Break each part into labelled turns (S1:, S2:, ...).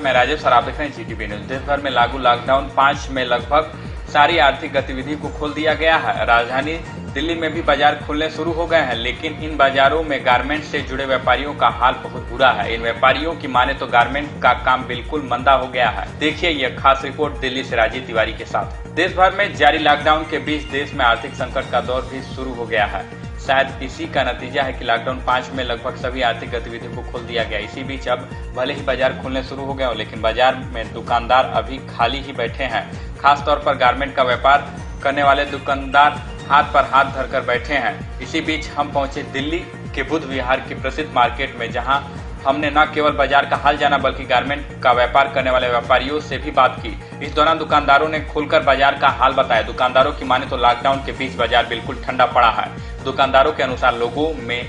S1: मैं राजेश और आप देख रहे हैं जीटीवी न्यूज। देश भर में लागू लॉकडाउन 5 में लगभग सारी आर्थिक गतिविधि को खोल दिया गया है। राजधानी दिल्ली में भी बाजार खुलने शुरू हो गए हैं, लेकिन इन बाजारों में गारमेंट से जुड़े व्यापारियों का हाल बहुत बुरा है। इन व्यापारियों की माने तो गारमेंट का काम बिल्कुल मंदा हो गया है। देखिए यह खास रिपोर्ट दिल्ली से राजीव तिवारी के साथ। देश भर में जारी लॉकडाउन के बीच देश में आर्थिक संकट का दौर भी शुरू हो गया है। शायद इसी का नतीजा है कि लॉकडाउन 5 में लगभग सभी आर्थिक गतिविधियों को खोल दिया गया। इसी बीच अब भले ही बाजार खुलने शुरू हो गए हो, लेकिन बाजार में दुकानदार अभी खाली ही बैठे हैं। खास तौर पर गारमेंट का व्यापार करने वाले दुकानदार हाथ पर हाथ धरकर बैठे हैं। इसी बीच हम पहुंचे दिल्ली के बुद्ध विहार की प्रसिद्ध मार्केट में, जहां हमने न केवल बाजार का हाल जाना बल्कि गारमेंट का व्यापार करने वाले व्यापारियों से भी बात की। इस दौरान दुकानदारों ने खुलकर बाजार का हाल बताया। दुकानदारों की माने तो लॉकडाउन के बीच बाजार बिल्कुल ठंडा पड़ा है। दुकानदारों के अनुसार लोगों में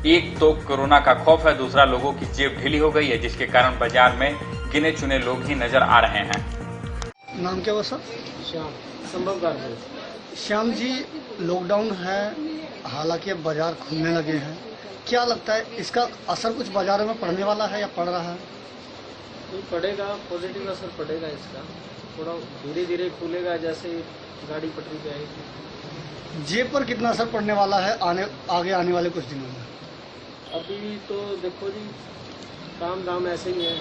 S1: एक तो कोरोना का खौफ है, दूसरा लोगों की जेब ढीली हो गई है, जिसके कारण बाजार में गिने चुने लोग ही नजर आ रहे हैं।
S2: नाम क्या हुआ सर?
S3: श्याम, संभव गारमेंट्स।
S2: श्याम जी, लॉकडाउन है, हालांकि अब बाजार खुलने लगे हैं, क्या लगता है इसका असर कुछ बाजारों में पड़ने वाला है या पड़ रहा है?
S3: पड़ेगा, पॉजिटिव असर पड़ेगा इसका। थोड़ा धीरे धीरे खुलेगा, जैसे गाड़ी पटरी पे आएगी।
S2: जेब पर कितना असर पड़ने वाला है आगे आने वाले कुछ दिनों में?
S3: अभी तो देखो जी, काम दाम ऐसे ही है,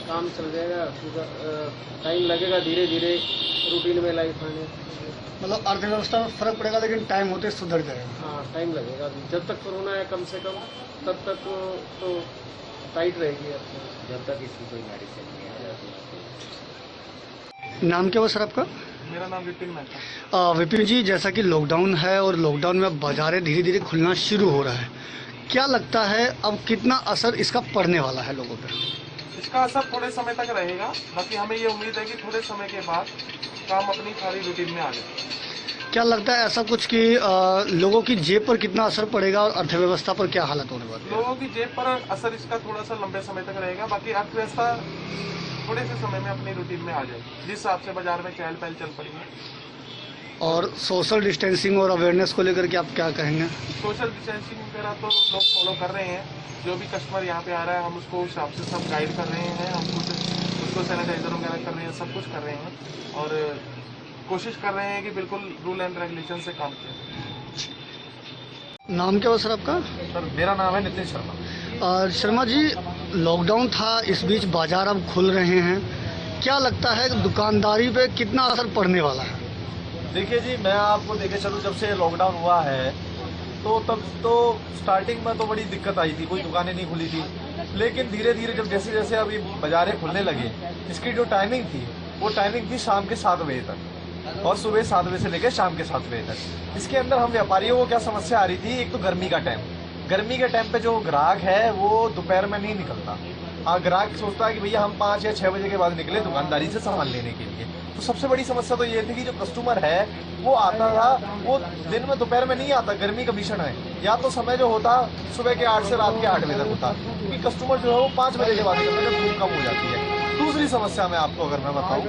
S3: काम चल जाएगा, टाइम लगेगा धीरे धीरे रूटीन में लाइफ आने।
S2: मतलब अर्थव्यवस्था में फर्क पड़ेगा, लेकिन टाइम होते सुधर जाएगा।
S3: हाँ, टाइम लगेगा। जब तक कोरोना है कम से कम, तब तक तो टाइट रहेगी, जब तक इसकी कोई मेडिसिन नहीं आ जाती।
S2: नाम क्या हुआ सर आपका?
S3: मेरा नाम विपिन मेहता।
S2: विपिन जी, जैसा कि लॉकडाउन है और लॉकडाउन में बाजारें धीरे धीरे खुलना शुरू हो रहा है, क्या लगता है अब कितना असर इसका पड़ने वाला है लोगों पर?
S4: इसका असर थोड़े समय तक रहेगा, बाकी हमें ये उम्मीद है कि थोड़े समय के बाद काम अपनी सारी रूटीन में आ जाए।
S2: क्या लगता है ऐसा कुछ कि लोगों की जेब पर कितना असर पड़ेगा और अर्थव्यवस्था पर क्या हालत होने वाली है?
S4: लोगों की जेब पर असर इसका थोड़ा सा लंबे समय तक रहेगा, बाकी अर्थव्यवस्था थोड़े से समय में अपनी रूटीन में आ जाएगी, जिस हिसाब से बाजार में चहल पहल चल पड़ी है।
S2: और सोशल डिस्टेंसिंग और अवेयरनेस को लेकर के आप क्या कहेंगे?
S4: सोशल डिस्टेंसिंग वगैरह तो लोग फॉलो कर रहे हैं। जो भी कस्टमर यहाँ पे आ रहा है, हम उसको हिसाब से सब गाइड कर रहे हैं, हम उसको सैनिटाइजर वगैरह कर रहे हैं, सब कुछ कर रहे हैं और कोशिश कर रहे हैं कि बिल्कुल रूल एंड रेगुलेशन से काम किया।
S2: नाम क्या हुआ सर आपका?
S4: सर मेरा नाम है नितिन शर्मा।
S2: शर्मा जी, लॉकडाउन था, इस बीच बाजार अब खुल रहे हैं, क्या लगता है दुकानदारी पे कितना असर पड़ने वाला है?
S5: देखिए जी, मैं आपको देखे चलूँ, जब से लॉकडाउन हुआ है तो तब तो स्टार्टिंग में तो बड़ी दिक्कत आई थी, कोई दुकानें नहीं खुली थी, लेकिन धीरे धीरे जब जैसे जैसे अभी बाजारें खुलने लगे, इसकी जो टाइमिंग थी वो टाइमिंग थी शाम के 7 बजे तक और सुबह 7 बजे से लेकर शाम के 7 बजे तक। इसके अंदर हम व्यापारियों को क्या समस्या आ रही थी, एक तो गर्मी का टाइम, गर्मी के टाइम पे जो ग्राहक है वो दोपहर में नहीं निकलता। हाँ, ग्राहक सोचता है कि भैया हम 5 या 6 बजे के बाद निकले दुकानदारी से सामान लेने के लिए। तो सबसे बड़ी समस्या तो ये थी कि जो कस्टमर है वो आता था, वो दिन में दोपहर में नहीं आता, गर्मी का भीषण है, या तो समय जो होता सुबह के 8 से रात के 8 बजे तक होता, क्योंकि कस्टमर जो है वो 5 बजे के बाद निकलता है जब धूप कम हो जाती है। दूसरी समस्या मैं आपको अगर मैं बताऊँ,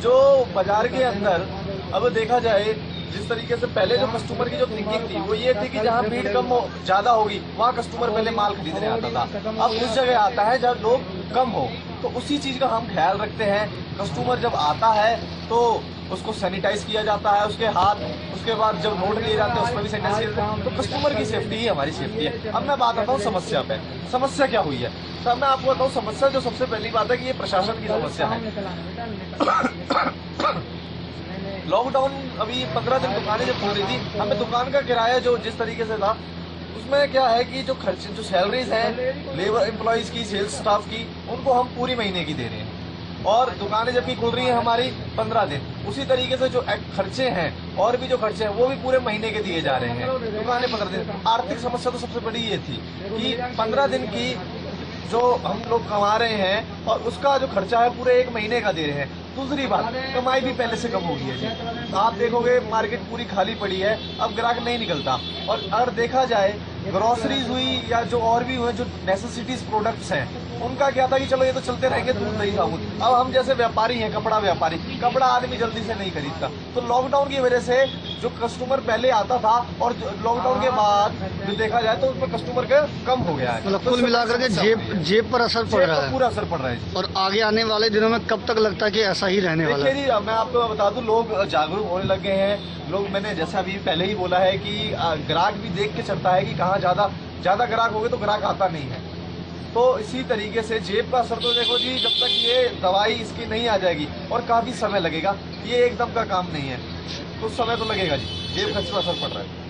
S5: जो बाजार के अंदर अब देखा जाए, जिस तरीके से पहले जो कस्टमर की जो थिंकिंग थी वो ये थी कि जहाँ भीड़ कम हो ज्यादा होगी वहाँ कस्टमर पहले माल खरीदने आता था। अब उस जगह आता है जहाँ लोग कम हो, तो उसी चीज का हम ख्याल रखते हैं। कस्टमर जब आता है तो उसको सैनिटाइज किया जाता है, उसके हाथ, उसके बाद जब नोट लिए जाते हैं उसमें भी सैनिटाइज किया जाता है। तो कस्टमर की सेफ्टी ही हमारी सेफ्टी है। अब मैं बात आता हूँ समस्या पे, समस्या क्या हुई है सर? मैं आपको बताऊँ, समस्या जो सबसे पहली बात है कि ये प्रशासन की समस्या है। लॉकडाउन अभी 15 दिन दुकानें जब खुल रही थी, हमें दुकान का किराया जो जिस तरीके से था, उसमें क्या है कि जो खर्चे, जो सैलरीज हैं लेबर एम्प्लॉयज़ की, सेल्स स्टाफ की, उनको हम पूरी महीने की दे रहे हैं। और दुकानें जबकि खुल रही हैं हमारी 15 दिन, उसी तरीके से जो खर्चे हैं और भी जो खर्चे हैं वो भी पूरे महीने के दिए जा रहे हैं। दुकानें 15 दिन। आर्थिक समस्या तो सबसे बड़ी ये थी कि 15 दिन की जो हम लोग कमा रहे हैं और उसका जो खर्चा है पूरे 1 महीने का दे रहे हैं। दूसरी बात, कमाई भी पहले से कम हो गई है जी। आप देखोगे मार्केट पूरी खाली पड़ी है, अब ग्राहक नहीं निकलता। और अगर देखा जाए ग्रोसरीज हुई या जो और भी हुए जो नेसेसिटीज प्रोडक्ट्स हैं, उनका क्या था कि चलो ये तो चलते रहेंगे, दूध दही साबुन, अब हम जैसे व्यापारी हैं, कपड़ा व्यापारी, कपड़ा आदमी जल्दी से नहीं खरीदता, तो लॉकडाउन की वजह से जो कस्टमर पहले आता था और लॉकडाउन के बाद जो देखा जाए तो उसमें कस्टमर का कम हो गया है।
S2: मतलब
S5: तो
S2: कुल मिलाकर के जेब पर असर पड़
S5: जेब
S2: रहा
S5: पर
S2: है।
S5: पूरा असर पड़ रहा है।
S2: और आगे आने वाले दिनों में कब तक लगता है कि ऐसा ही रहने वाला
S5: देखिए
S2: है?
S5: जी, मैं आपको बता दूं, लोग जागरूक होने लगे हैं। लोग, मैंने जैसा अभी पहले ही बोला है कि ग्राहक भी देख के चलता है कि कहाँ ज़्यादा ग्राहक हो गए तो ग्राहक आता नहीं है। तो इसी तरीके से जेब का असर तो देखो जी, जब तक ये दवाई इसकी नहीं आ जाएगी और काफ़ी समय लगेगा, ये एकदम का काम नहीं है, तो समय तो लगेगा जी, जेब का असर पड़ रहा है।